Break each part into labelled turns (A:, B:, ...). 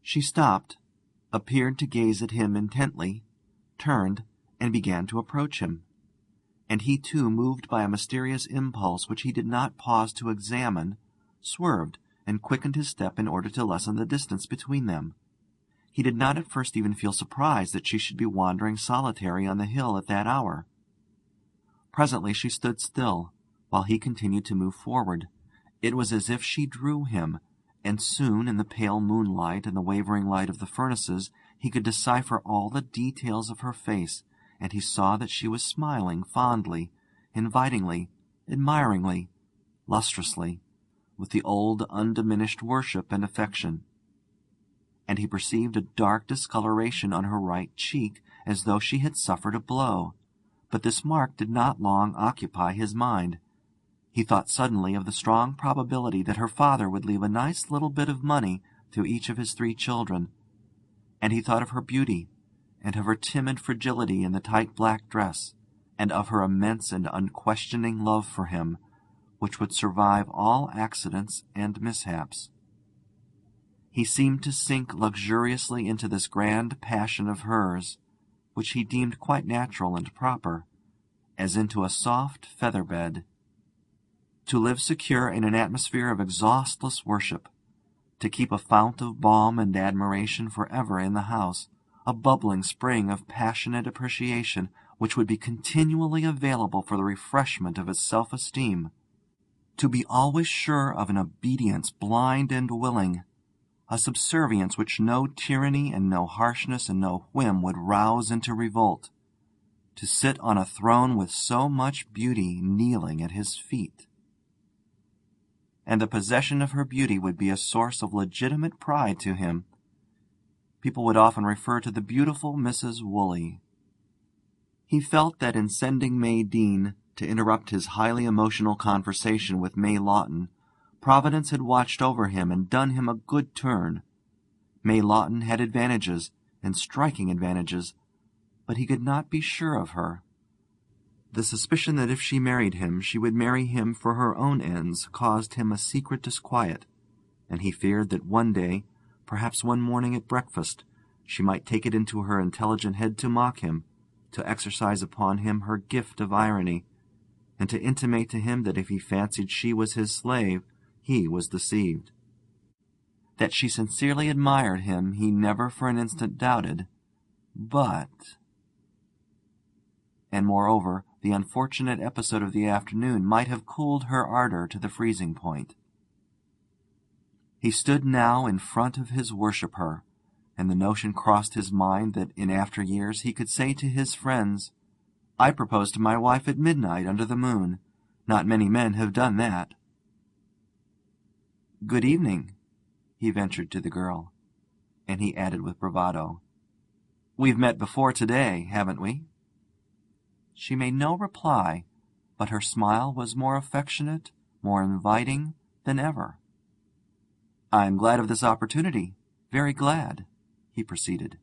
A: She stopped, appeared to gaze at him intently, turned, and began to approach him. And he too, moved by a mysterious impulse which he did not pause to examine, swerved and quickened his step in order to lessen the distance between them. He did not at first even feel surprised that she should be wandering solitary on the hill at that hour. Presently she stood still, while he continued to move forward. It was as if she drew him, and soon, in the pale moonlight and the wavering light of the furnaces, he could decipher all the details of her face, and he saw that she was smiling fondly, invitingly, admiringly, lustrously, with the old undiminished worship and affection. And he perceived a dark discoloration on her right cheek, as though she had suffered a blow. But this mark did not long occupy his mind. He thought suddenly of the strong probability that her father would leave a nice little bit of money to each of his 3 children, and he thought of her beauty, and of her timid fragility in the tight black dress, and of her immense and unquestioning love for him, which would survive all accidents and mishaps. He seemed to sink luxuriously into this grand passion of hers, which he deemed quite natural and proper, as into a soft feather bed. To live secure in an atmosphere of exhaustless worship, to keep a fount of balm and admiration for ever in the house, a bubbling spring of passionate appreciation which would be continually available for the refreshment of its self-esteem, to be always sure of an obedience blind and willing, a subservience which no tyranny and no harshness and no whim would rouse into revolt, to sit on a throne with so much beauty kneeling at his feet. And the possession of her beauty would be a source of legitimate pride to him. People would often refer to the beautiful Mrs. Woolley. He felt that in sending May Deane to interrupt his highly emotional conversation with May Lawton, Providence had watched over him and done him a good turn. May Lawton had advantages, and striking advantages, but he could not be sure of her. The suspicion that if she married him she would marry him for her own ends caused him a secret disquiet, and he feared that one day, perhaps one morning at breakfast, she might take it into her intelligent head to mock him, to exercise upon him her gift of irony, and to intimate to him that if he fancied she was his slave, he was deceived. That she sincerely admired him he never for an instant doubted, but... And moreover, the unfortunate episode of the afternoon might have cooled her ardor to the freezing point. He stood now in front of his worshipper, and the notion crossed his mind that in after years he could say to his friends, "I proposed to my wife at midnight under the moon. Not many men have done that." "Good evening," he ventured to the girl, and he added with bravado, "We've met before today, haven't we?" She made no reply, but her smile was more affectionate, more inviting than ever. "I'm glad of this opportunity, very glad," he proceeded.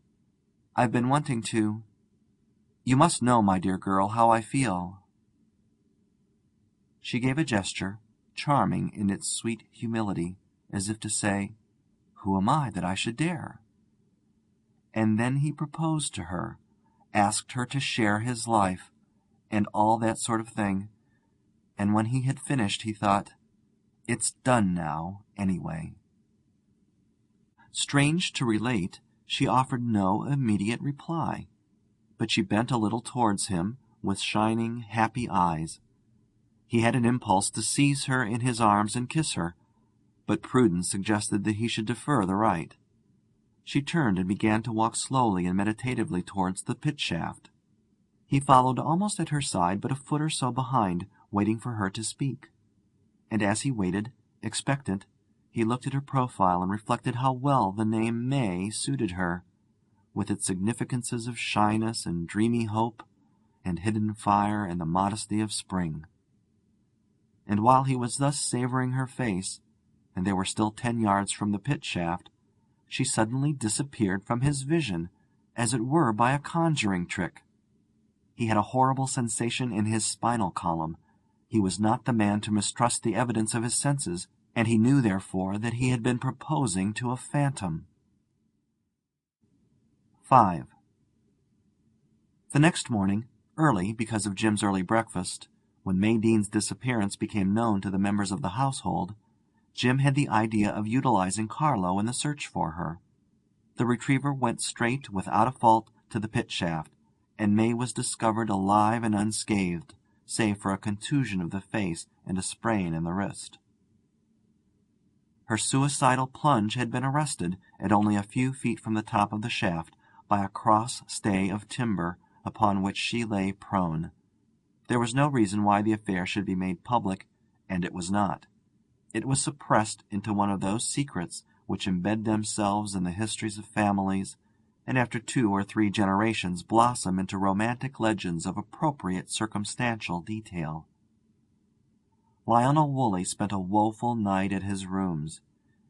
A: "I've been wanting to... You must know, my dear girl, how I feel." She gave a gesture, charming in its sweet humility, as if to say, "Who am I that I should dare?" And then he proposed to her, asked her to share his life, and all that sort of thing, and when he had finished he thought, "It's done now, anyway." Strange to relate, she offered no immediate reply, but she bent a little towards him with shining, happy eyes. He had an impulse to seize her in his arms and kiss her, but prudence suggested that he should defer the right. She turned and began to walk slowly and meditatively towards the pit shaft. He followed almost at her side, but a foot or so behind, waiting for her to speak. And as he waited, expectant, he looked at her profile and reflected how well the name May suited her, with its significances of shyness and dreamy hope, and hidden fire and the modesty of spring. And while he was thus savouring her face, and they were still 10 yards from the pit shaft, she suddenly disappeared from his vision, as it were by a conjuring trick. He had a horrible sensation in his spinal column. He was not the man to mistrust the evidence of his senses, and he knew therefore that he had been proposing to a phantom. 5. The next morning, early because of Jim's early breakfast, when May Dean's disappearance became known to the members of the household, Jim had the idea of utilizing Carlo in the search for her. The retriever went straight without a fault to the pit shaft, and May was discovered alive and unscathed, save for a contusion of the face and a sprain in the wrist. Her suicidal plunge had been arrested, at only a few feet from the top of the shaft, by a cross stay of timber upon which she lay prone. There was no reason why the affair should be made public, and it was not. It was suppressed into one of those secrets which embed themselves in the histories of families, and after 2 or 3 generations blossom into romantic legends of appropriate circumstantial detail. Lionel Woolley spent a woeful night at his rooms.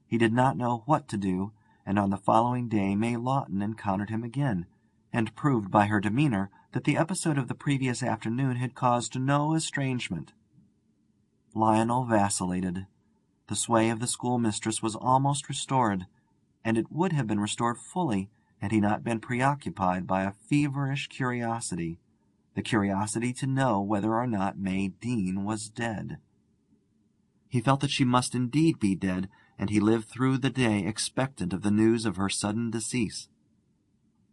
A: He did not know what to do, and on the following day May Lawton encountered him again, and proved by her demeanor that the episode of the previous afternoon had caused no estrangement. Lionel vacillated. The sway of the schoolmistress was almost restored, and it would have been restored fully had he not been preoccupied by a feverish curiosity, the curiosity to know whether or not May Dean was dead. He felt that she must indeed be dead, and he lived through the day expectant of the news of her sudden decease.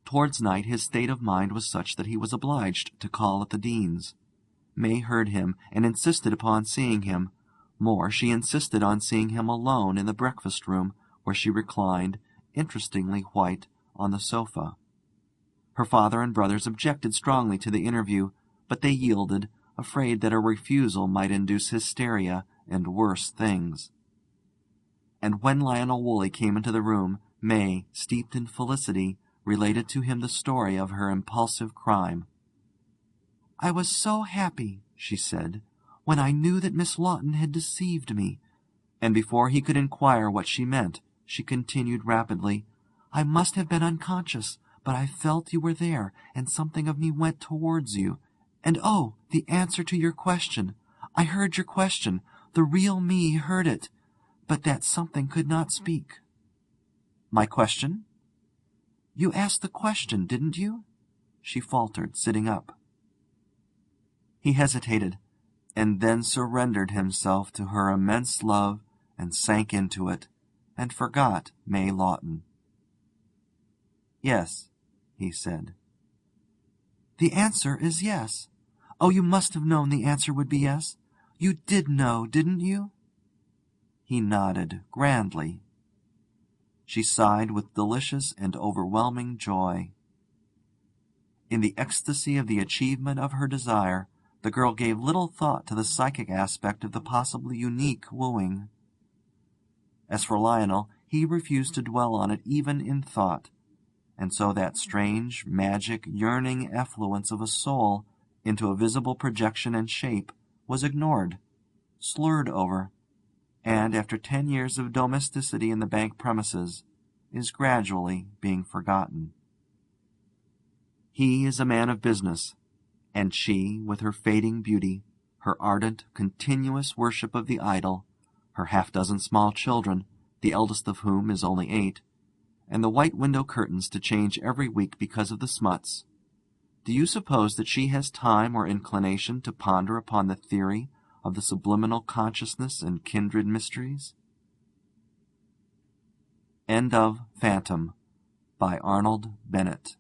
A: Towards night his state of mind was such that he was obliged to call at the Deans. May heard him, and insisted upon seeing him. More, she insisted on seeing him alone in the breakfast-room, where she reclined, interestingly white, on the sofa. Her father and brothers objected strongly to the interview, but they yielded, afraid that a refusal might induce hysteria and worse things. And when Lionel Woolley came into the room, May, steeped in felicity, related to him the story of her impulsive crime. "I was so happy," she said, "when I knew that Miss Lawton had deceived me." And before he could inquire what she meant, she continued rapidly, "I must have been unconscious, but I felt you were there, and something of me went towards you. And oh, the answer to your question! I heard your question. The real me heard it, but that something could not speak." "My question?" "You asked the question, didn't you?" she faltered, sitting up. He hesitated, and then surrendered himself to her immense love, and sank into it, and forgot May Lawton. "Yes," he said. "The answer is yes. Oh, you must have known the answer would be yes. You did know, didn't you?" He nodded grandly. She sighed with delicious and overwhelming joy. In the ecstasy of the achievement of her desire, the girl gave little thought to the psychic aspect of the possibly unique wooing. As for Lionel, he refused to dwell on it even in thought, and so that strange, magic, yearning effluence of a soul into a visible projection and shape was ignored, slurred over, and, after 10 years of domesticity in the bank premises, is gradually being forgotten. He is a man of business, and she, with her fading beauty, her ardent, continuous worship of the idol, her half-dozen small children, the eldest of whom is only 8, and the white window curtains to change every week because of the smuts, do you suppose that she has time or inclination to ponder upon the theory of the subliminal consciousness and kindred mysteries? End of Phantom by Arnold Bennett.